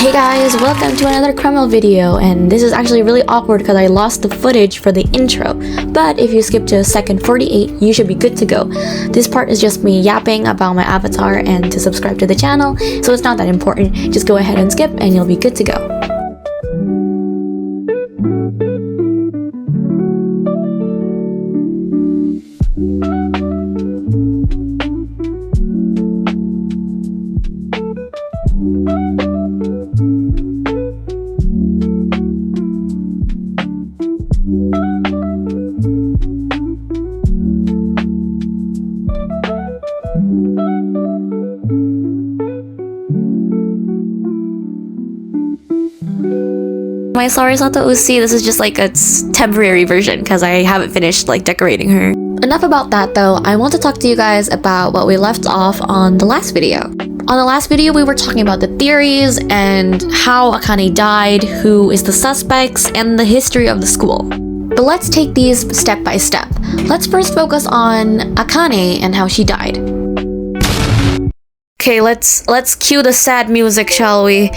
Hey guys, welcome to another criminal video, and this is actually really awkward because I lost the footage for the intro, but if you skip to second 48, you should be good to go. This part is just me yapping about my avatar and to subscribe to the channel, so it's not that important. Just go ahead and skip and you'll be good to go. My Saori Sato Usi, this is just like a temporary version because I haven't finished like decorating her. Enough about that though, I want to talk to you guys about what we left off on the last video. On the last video, we were talking about the theories and how Akane died, who is the suspects, and the history of the school. But let's take these step by step. Let's first focus on Akane and how she died. Okay, let's cue the sad music, shall we?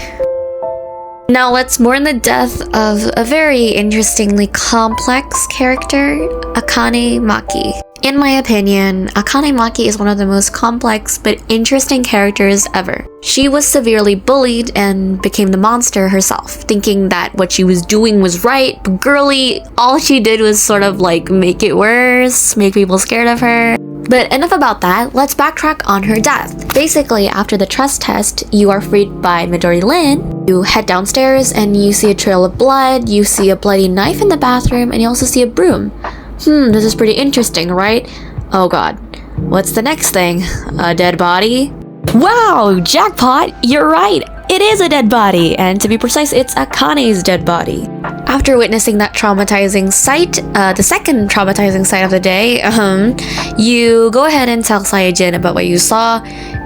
Now let's mourn the death of a very interestingly complex character, Akane Maki. In my opinion, Akane Maki is one of the most complex but interesting characters ever. She was severely bullied and became the monster herself, thinking that what she was doing was right, but girly, all she did was sort of like make it worse, make people scared of her. But enough about that, let's backtrack on her death. Basically, after the trust test, you are freed by Midori Lin. You head downstairs and you see a trail of blood, you see a bloody knife in the bathroom, and you also see a broom. This is pretty interesting, right? Oh god. What's the next thing? A dead body? Wow, jackpot! You're right! It is a dead body, and to be precise, it's Akane's dead body. After witnessing that traumatizing sight, the second traumatizing sight of the day, you go ahead and tell Saejin about what you saw,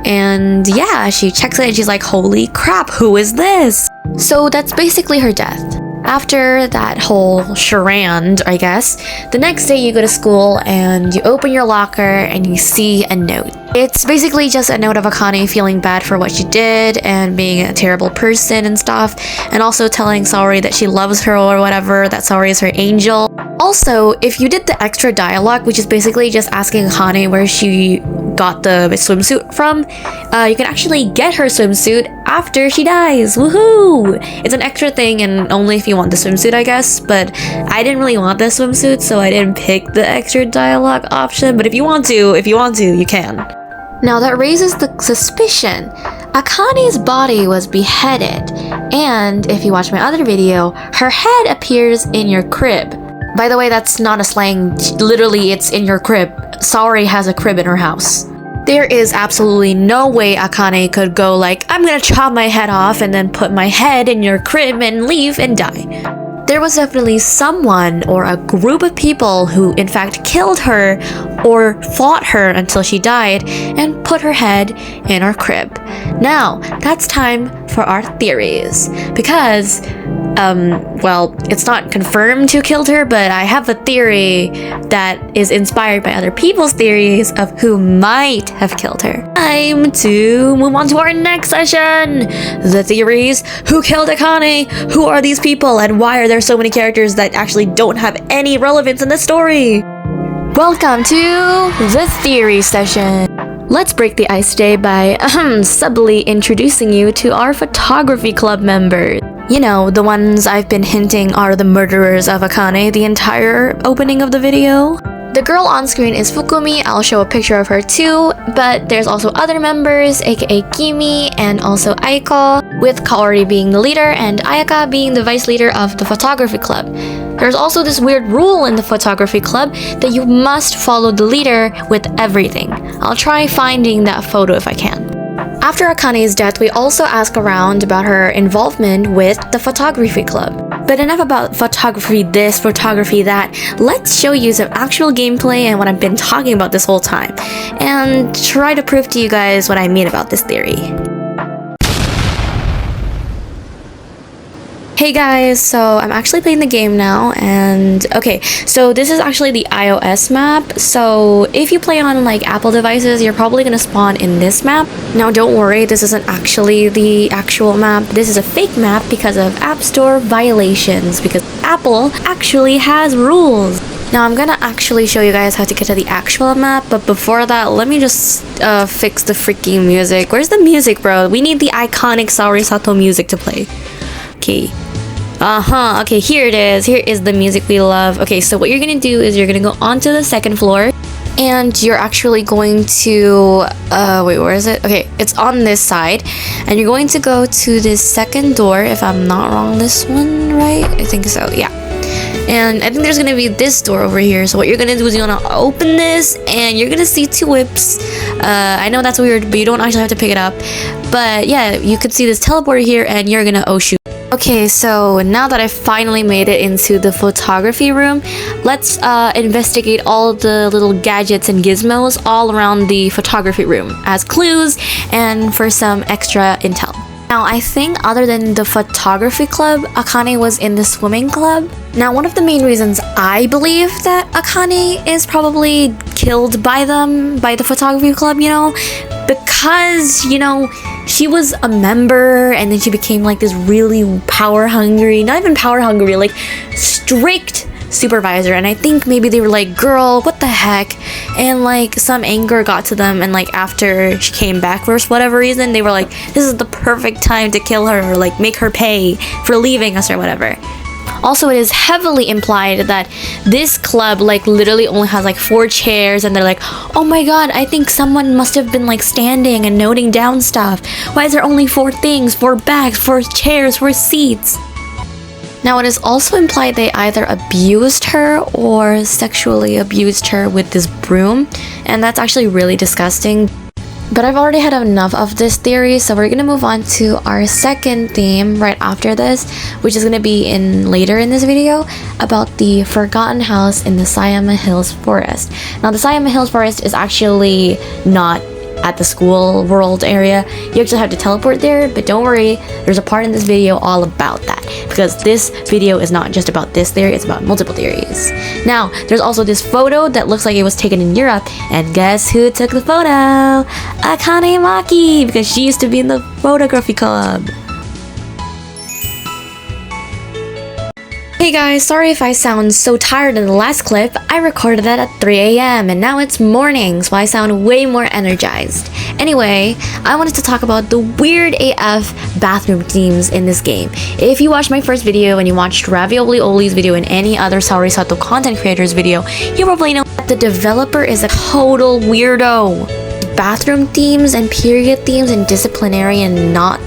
and yeah, she checks it and she's like, holy crap, who is this? So that's basically her death. After that whole charade, I guess, the next day you go to school and you open your locker and you see a note. It's basically just a note of Akane feeling bad for what she did and being a terrible person and stuff, and also telling Saori that she loves her or whatever, that Saori is her angel. Also, if you did the extra dialogue, which is basically just asking Akane where she got the swimsuit from, you can actually get her swimsuit after she dies. Woohoo! It's an extra thing and only if you want the swimsuit, I guess, but I didn't really want the swimsuit, so I didn't pick the extra dialogue option, but if you want to, you can. Now that raises the suspicion. Akane's body was beheaded, and if you watch my other video, her head appears in your crib. By the way, that's not a slang, literally it's in your crib. Saori has a crib in her house. There is absolutely no way Akane could go like, I'm gonna chop my head off and then put my head in your crib and leave and die. There was definitely someone or a group of people who in fact killed her or fought her until she died and put her head in our crib. Now, that's time for our theories. Because, well, it's not confirmed who killed her, but I have a theory that is inspired by other people's theories of who might have killed her. Time to move on to our next session! The theories. Who killed Akane? Who are these people and why are there so many characters that actually don't have any relevance in the story? Welcome to the theory session. Let's break the ice today by subtly introducing you to our photography club members. You know, the ones I've been hinting are the murderers of Akane the entire opening of the video. The girl on screen is Fukumi. I'll show a picture of her too, but there's also other members, aka Kimi and also Aiko, with Kaori being the leader and Ayaka being the vice leader of the photography club. There's also this weird rule in the photography club that you must follow the leader with everything. I'll try finding that photo if I can. After Akane's death, we also ask around about her involvement with the photography club. But enough about photography this, photography that. Let's show you some actual gameplay and what I've been talking about this whole time, and try to prove to you guys what I mean about this theory. Hey guys, so I'm actually playing the game now, and okay, so this is actually the iOS map. So if you play on like Apple devices, you're probably gonna spawn in this map. Now don't worry, this isn't actually the actual map. This is a fake map because of App Store violations, because Apple actually has rules. Now I'm gonna actually show you guys how to get to the actual map, but before that, let me just fix the freaking music. Where's the music, bro? We need the iconic Saori Sato music to play. Okay. Okay, here it is. Here is the music we love. Okay, so what you're gonna do is you're gonna go onto the second floor, and you're actually going to wait, where is it? Okay, it's on this side, and you're going to go to this second door, if I'm not wrong. This one, right? I think so, yeah. And I think there's gonna be this door over here. So what you're gonna do is you're gonna open this, and you're gonna see two whips. I know that's weird, but you don't actually have to pick it up. But yeah, you could see this teleporter here, and you're gonna oh shoot. Okay, so now that I finally made it into the photography room, let's investigate all the little gadgets and gizmos all around the photography room as clues and for some extra intel. Now, I think other than the photography club, Akane was in the swimming club. Now, one of the main reasons I believe that Akane is probably killed by them, by the photography club, you know, because, you know, she was a member and then she became like this really power hungry, not even power hungry, like strict supervisor. And I think maybe they were like, girl, what the heck? And like some anger got to them, and like after she came back for whatever reason, they were like, this is the perfect time to kill her, or like make her pay for leaving us or whatever. Also, it is heavily implied that this club like literally only has like 4 chairs, and they're like, oh my god, I think someone must have been like standing and noting down stuff. Why is there only 4 things, 4 bags, 4 chairs, 4 seats? Now, it is also implied they either abused her or sexually abused her with this broom, and that's actually really disgusting. But I've already had enough of this theory, so we're gonna move on to our second theme right after this, which is gonna be in later in this video, about the forgotten house in the Siama Hills forest. Now, the Siama Hills forest is actually not at the school world area. You actually have to teleport there, but don't worry, there's a part in this video all about that, because this video is not just about this theory, it's about multiple theories. Now, there's also this photo that looks like it was taken in Europe, and guess who took the photo? Akane Maki, because she used to be in the photography club. Hey guys, sorry if I sound so tired in the last clip. I recorded that at 3 a.m. and now it's morning, so I sound way more energized. Anyway, I wanted to talk about the weird AF bathroom themes in this game. If you watched my first video and you watched Ravioli Oli's video and any other Saori Sato content creator's video, you probably know that the developer is a total weirdo. Bathroom themes and period themes and disciplinary and not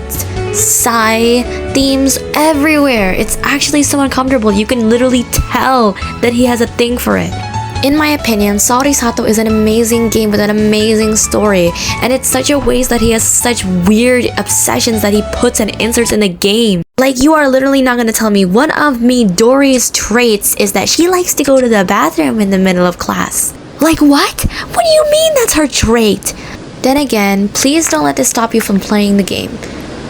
sigh themes everywhere. It's actually so uncomfortable. You can literally tell that he has a thing for it. In my opinion, Saori Sato is an amazing game with an amazing story, and it's such a waste that he has such weird obsessions that he puts and inserts in the game. Like, you are literally not gonna tell me one of Midori's traits is that she likes to go to the bathroom in the middle of class. Like, what? What do you mean that's her trait? Then again, please don't let this stop you from playing the game.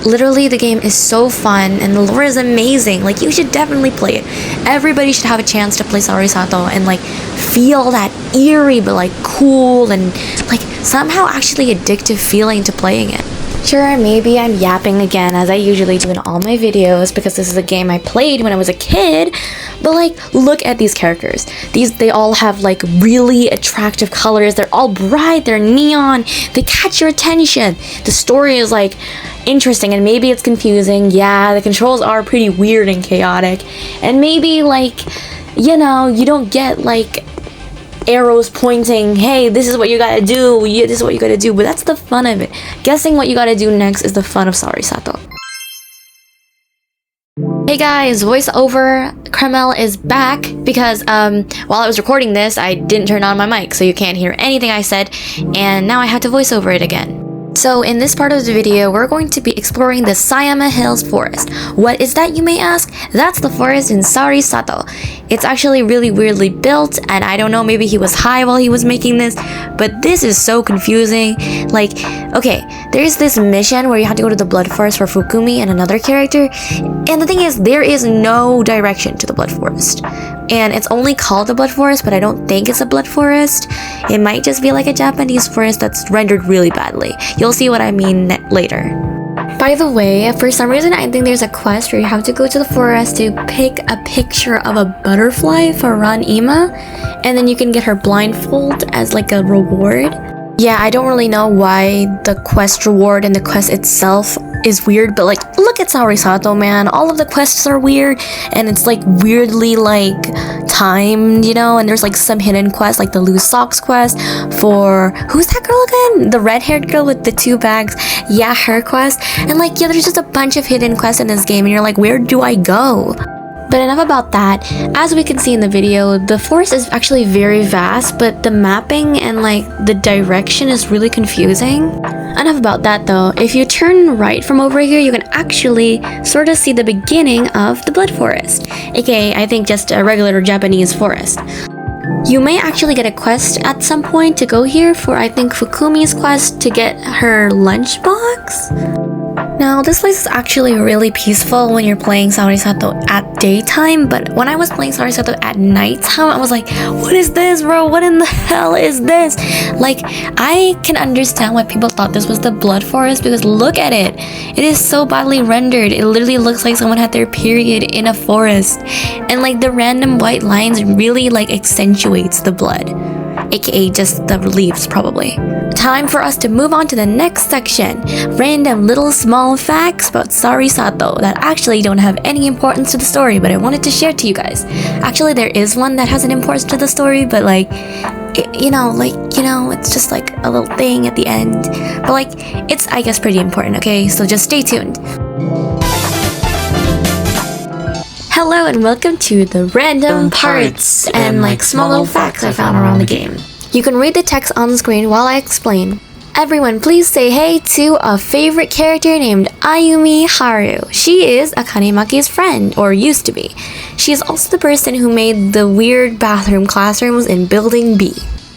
Literally, the game is so fun and the lore is amazing. Like, you should definitely play it. Everybody should have a chance to play Saori Sato and like feel that eerie but like cool and like somehow actually addictive feeling to playing it. Sure, maybe I'm yapping again as I usually do in all my videos because this is a game I played when I was a kid, but like, look at these characters. They all have like really attractive colors. They're all bright, they're neon, they catch your attention. The story is like interesting and maybe it's confusing. Yeah, the controls are pretty weird and chaotic, and maybe like, you know, you don't get like arrows pointing, hey, this is what you gotta do, this is what you gotta do, but that's the fun of it. Guessing what you gotta do next is the fun of Saori Sato. Hey guys, voiceover Kremel is back because while I was recording this, I didn't turn on my mic, so you can't hear anything I said, and now I had to voice over it again. So in this part of the video, we're going to be exploring the Siama Hills forest. What is that, you may ask? That's the forest in Saori Sato. It's actually really weirdly built, and I don't know, maybe he was high while he was making this, but this is so confusing. Like, okay, there's this mission where you have to go to the blood forest for Fukumi and another character, and the thing is, there is no direction to the blood forest. And it's only called the blood forest, but I don't think it's a blood forest. It might just be like a Japanese forest that's rendered really badly. You'll see what I mean later. By the way, for some reason I think there's a quest where you have to go to the forest to pick a picture of a butterfly for Ran Ima, and then you can get her blindfold as like a reward. Yeah, I don't really know why the quest reward and the quest itself is weird, but like, look at Saori Sato, man. All of the quests are weird, and it's like weirdly like timed, you know, and there's like some hidden quests, like the loose socks quest for, who's that girl again? The red-haired girl with the 2 bags. Yeah, her quest. And like, yeah, there's just a bunch of hidden quests in this game, and you're like, where do I go? But enough about that. As we can see in the video, the forest is actually very vast, but the mapping and like the direction is really confusing. Enough about that though. If you turn right from over here, you can actually sort of see the beginning of the blood forest, aka I think just a regular Japanese forest. You may actually get a quest at some point to go here for, I think, Fukumi's quest to get her lunchbox. Now, this place is actually really peaceful when you're playing Saori Sato at daytime, but when I was playing Saori Sato at nighttime, I was like, what is this, bro? What in the hell is this? Like, I can understand why people thought this was the blood forest, because look at it. It is so badly rendered. It literally looks like someone had their period in a forest. And like the random white lines really like accentuates the blood, aka just the leaves probably. Time for us to move on to the next section. Random little small facts about Saori Sato that actually don't have any importance to the story, but I wanted to share to you guys. Actually, there is one that has an importance to the story, but like, it's just like a little thing at the end. But like, it's, I guess, pretty important, okay? So just stay tuned. Hello and welcome to the random parts and like small little facts I found around the game. You can read the text on the screen while I explain. Everyone, please say hey to a favorite character named Ayumi Haru. She is Akane Maki's friend, or used to be. She is also the person who made the weird bathroom classrooms in Building B.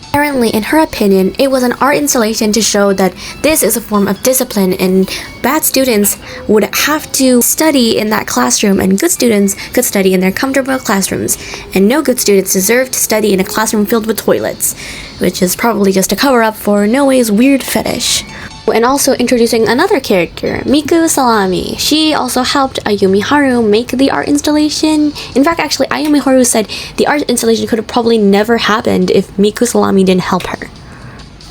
Apparently, in her opinion, it was an art installation to show that this is a form of discipline and bad students would have to study in that classroom and good students could study in their comfortable classrooms, and no good students deserve to study in a classroom filled with toilets, which is probably just a cover-up for Noe's weird fetish. And also introducing another character, Miku Salami. She also helped Ayumi Haru make the art installation. In fact, actually, Ayumi Haru said the art installation could have probably never happened if Miku Salami didn't help her.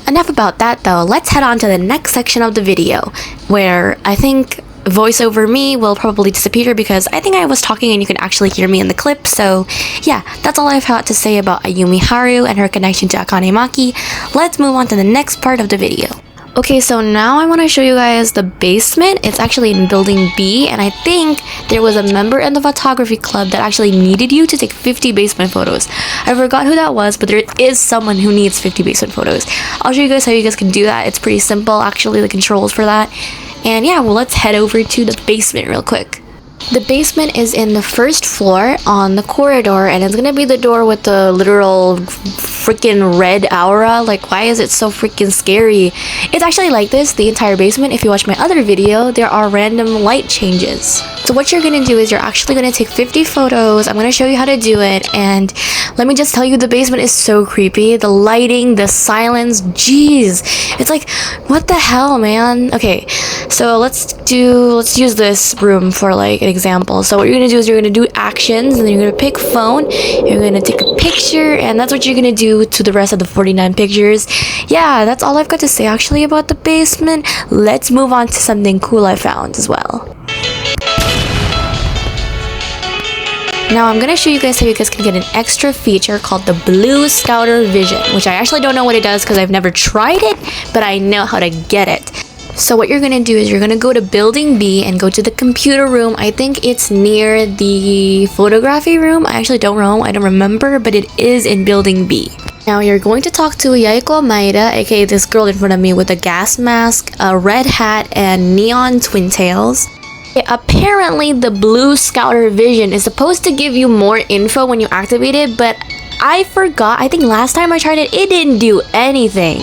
Enough about that though, let's head on to the next section of the video, where I think voiceover me will probably disappear because I think I was talking and you can actually hear me in the clip. So yeah, that's all I've had to say about Ayumi Haru and her connection to Akane Maki. Let's move on to the next part of the video. Okay, so now I want to show you guys the basement. It's actually in Building B, and I think there was a member in the photography club that actually needed you to take 50 basement photos. I forgot who that was, but there is someone who needs 50 basement photos. I'll show you guys how you guys can do that. It's pretty simple, actually, the controls for that. And yeah, well, let's head over to the basement real quick. The basement is in the first floor on the corridor, and it's gonna be the door with the literal freaking red aura. Like, why is it so freaking scary? It's actually like this the entire basement. If you watch my other video, there are random light changes. So what you're gonna do is you're actually gonna take 50 photos. I'm gonna show you how to do it, and let me just tell you, the basement is so creepy. The lighting, the silence, jeez, it's like, what the hell, man? Okay, so let's use this room for like an example. So what you're gonna do is you're gonna do actions, and then you're gonna pick phone, you're gonna take a picture, and that's what you're gonna do to the rest of the 49 pictures. Yeah, that's all I've got to say actually about the basement. Let's move on to something cool I found as well. Now I'm gonna show you guys how you guys can get an extra feature called the Blue Scouter Vision, which I actually don't know what it does because I've never tried it, but I know how to get it. So what you're gonna do is you're gonna go to Building B and go to the computer room. I think it's near the photography room. I actually don't know, I don't remember, but it is in Building B. Now you're going to talk to Yaiko Maeda, aka this girl in front of me with a gas mask, a red hat, and neon twin tails. Apparently the blue scouter vision is supposed to give you more info when you activate it, but I forgot. I think last time I tried it, it didn't do anything.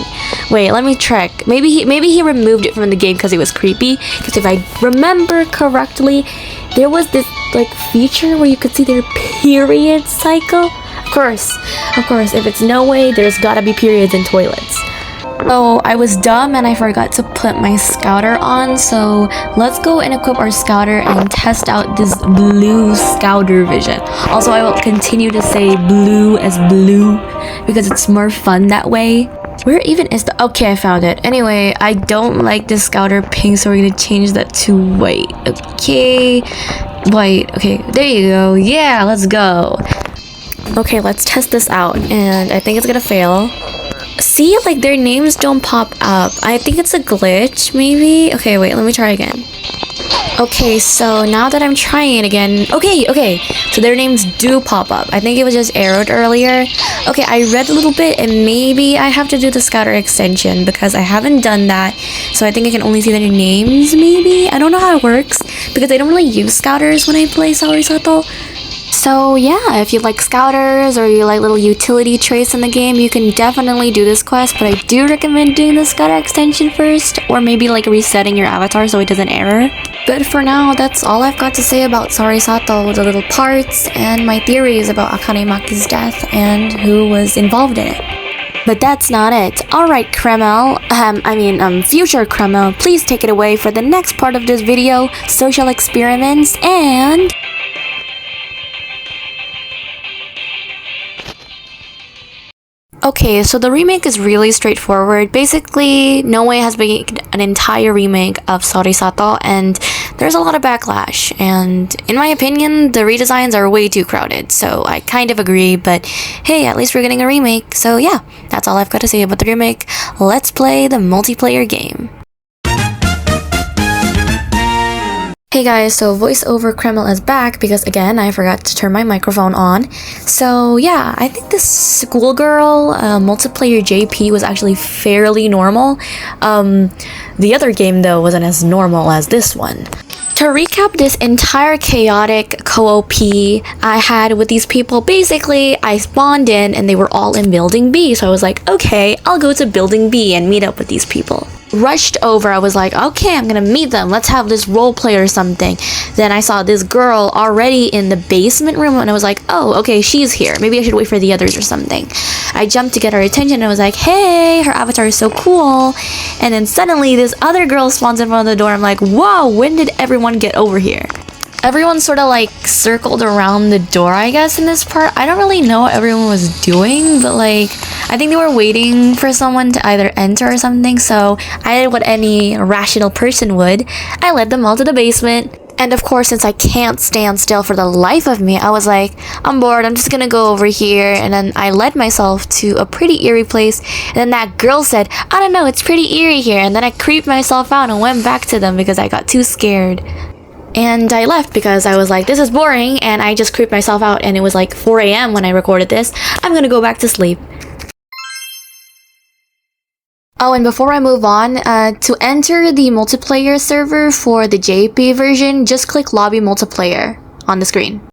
Wait, let me check. Maybe he removed it from the game because it was creepy. Because if I remember correctly, there was this like feature where you could see their period cycle. Of course, if it's no way, there's gotta be periods in toilets. So I was dumb and I forgot to put my scouter on, so let's go and equip our scouter and test out this blue scouter vision. Also, I will continue to say blue as blue because it's more fun that way. Where even is the... Okay, I found it. Anyway, I don't like this scouter pink, so we're gonna change that to white. Okay, white. Okay, there you go. Yeah, let's go. Okay, let's test this out, and I think it's gonna fail. See, like their names don't pop up. I think it's a glitch, maybe. Okay, wait, let me try again. Okay, so now that I'm trying it again, okay, so their names do pop up. I think it was just arrowed earlier. Okay, I read a little bit, and maybe I have to do the scouter extension because I haven't done that, so I think I can only see their names, maybe. I don't know how it works because I don't really use scouters when I play Saori Sato. So yeah, if you like scouters or you like little utility traits in the game, you can definitely do this quest, but I do recommend doing the scouter extension first, or maybe like resetting your avatar so it doesn't error. But for now, that's all I've got to say about Saori Sato, the little parts, and my theories about Akane Maki's death and who was involved in it. But that's not it. Alright, Kremel, future Kremel, please take it away for the next part of this video, social experiments, and... Okay, so the remake is really straightforward. Basically, No Way has made an entire remake of Saori Sato, and there's a lot of backlash. And in my opinion, the redesigns are way too crowded, so I kind of agree, but hey, at least we're getting a remake. So yeah, that's all I've got to say about the remake. Let's play the multiplayer game. Hey guys, so voiceover Kreml is back because again, I forgot to turn my microphone on. So yeah, I think this schoolgirl multiplayer JP was actually fairly normal. The other game though wasn't as normal as this one. To recap this entire chaotic co-op I had with these people, basically I spawned in and they were all in building B, so I was like, okay, I'll go to building B and meet up with these people. Rushed over, I was like, okay, I'm gonna meet them, let's have this role play or something. Then I saw this girl already in the basement room and I was like, oh, okay, she's here, maybe I should wait for the others or something. I jumped to get her attention and I was like, hey, her avatar is so cool. And then suddenly this other girl spawns in front of the door. I'm like, whoa, when did everyone get over here? Everyone sort of like circled around the door, I guess, in this part. I don't really know what everyone was doing, but like, I think they were waiting for someone to either enter or something, so I did what any rational person would. I led them all to the basement. And of course, since I can't stand still for the life of me, I was like, I'm bored, I'm just gonna go over here. And then I led myself to a pretty eerie place. And then that girl said, I don't know, it's pretty eerie here. And then I creeped myself out and went back to them because I got too scared. And I left because I was like, this is boring, and I just creeped myself out, and it was like 4 a.m. when I recorded this. I'm gonna go back to sleep. Oh, and before I move on, to enter the multiplayer server for the JP version, just click Lobby Multiplayer on the screen.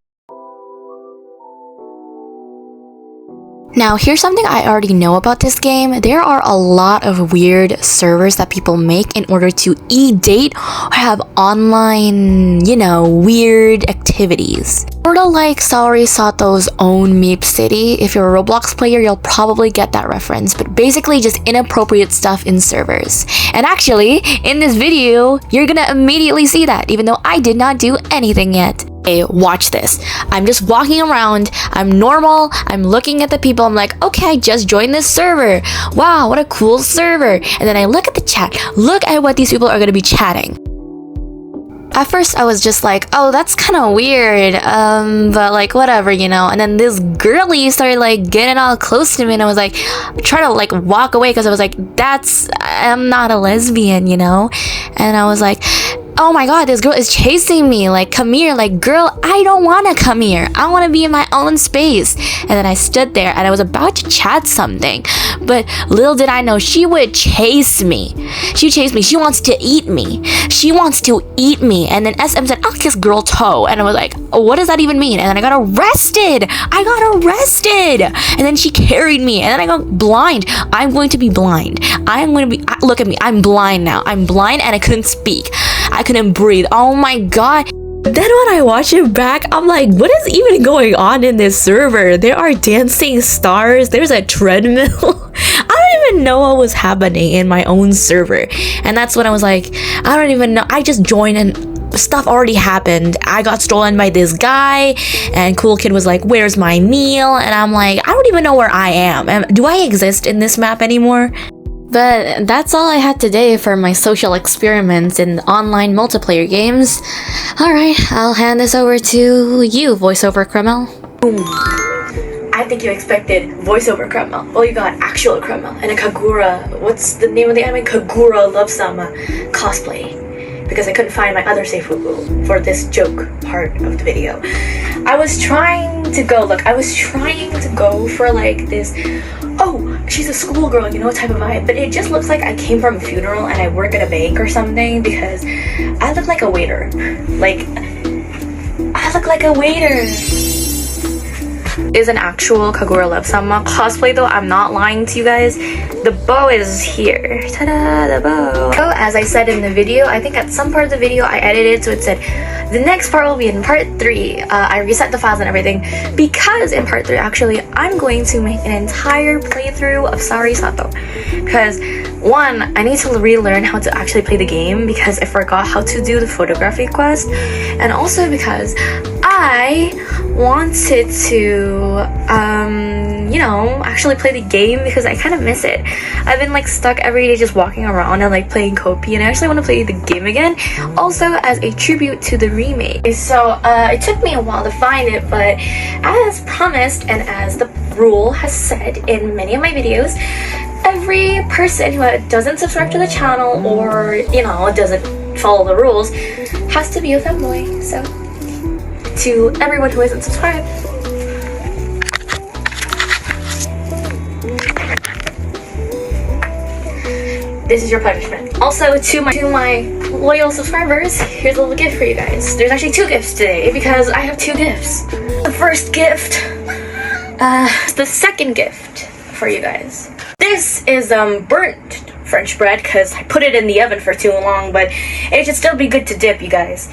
Now, here's something I already know about this game. There are a lot of weird servers that people make in order to e-date or have online, you know, weird activities. Sorta like Saori Sato's own Meep City. If you're a Roblox player, you'll probably get that reference, but basically just inappropriate stuff in servers. And actually, in this video, you're gonna immediately see that, even though I did not do anything yet. Hey, watch this. I'm just walking around, I'm normal, I'm looking at the people, I'm like, okay, I just joined this server. Wow, what a cool server. And then I look at the chat, look at what these people are gonna be chatting. At first I was just like, oh, that's kind of weird, but like whatever, you know. And then this girlie started like getting all close to me and I was like, trying to like walk away because I was like, I'm not a lesbian, you know. And I was like, oh my god, this girl is chasing me, like, come here. Like, girl, I don't want to come here. I want to be in my own space. And then I stood there and I was about to chat something, but little did I know she would chase me. She chased me. She wants to eat me. She wants to eat me. And then SM said, I'll kiss girl toe. And I was like, oh, what does that even mean? And then I got arrested. And then she carried me. And then I got blind. I'm going to be blind. Look at me. I'm blind now. I'm blind and I couldn't speak. I couldn't breathe. Oh my god. Then when I watch it back, I'm like, what is even going on in this server? There are dancing stars. There's a treadmill. I don't even know what was happening in my own server. And that's when I was like, I don't even know. I just joined and stuff already happened. I got stolen by this guy and Cool Kid was like, where's my meal? And I'm like, I don't even know where I am. Do I exist in this map anymore? But that's all I had today for my social experiments in online multiplayer games. Alright, I'll hand this over to you, voiceover Kremel. Boom. I think you expected voiceover Kremel. Well, you got actual Kremel and a Kagura, what's the name of the anime? Kagura Love Sama cosplay. Because I couldn't find my other seifuku for this joke part of the video. I was trying to go for like this, oh, she's a schoolgirl, you know, type of vibe. But it just looks like I came from a funeral and I work at a bank or something because I look like a waiter. Is an actual Kagura Love Sama cosplay though. I'm not lying to you guys. The bow is here. Ta-da, the bow. So as I said in the video, I think at some part of the video I edited so it said the next part will be in part 3. I reset the files and everything because in part 3 actually I'm going to make an entire playthrough of Saori Sato because one, I need to relearn how to actually play the game because I forgot how to do the photography quest, and also because I wanted to you know, actually play the game because I kind of miss it. I've been like stuck every day just walking around and like playing Kopi, and I actually want to play the game again, also as a tribute to the remake. So it took me a while to find it, but as promised and as the rule has said in many of my videos, every person who doesn't subscribe to the channel or, you know, doesn't follow the rules has to be a femboy. So to everyone who isn't subscribed, this is your punishment. Also, to my loyal subscribers, here's a little gift for you guys. There's actually 2 gifts today because I have 2 gifts. The first gift, the second gift for you guys. This is burnt French bread because I put it in the oven for too long, but it should still be good to dip, you guys.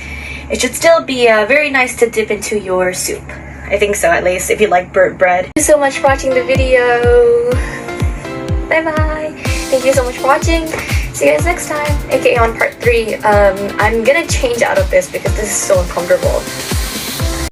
It should still be very nice to dip into your soup. I think so, at least, if you like burnt bread. Thank you so much for watching the video. Bye bye. Thank you so much for watching. See you guys next time, aka on part 3. I'm gonna change out of this because this is so uncomfortable.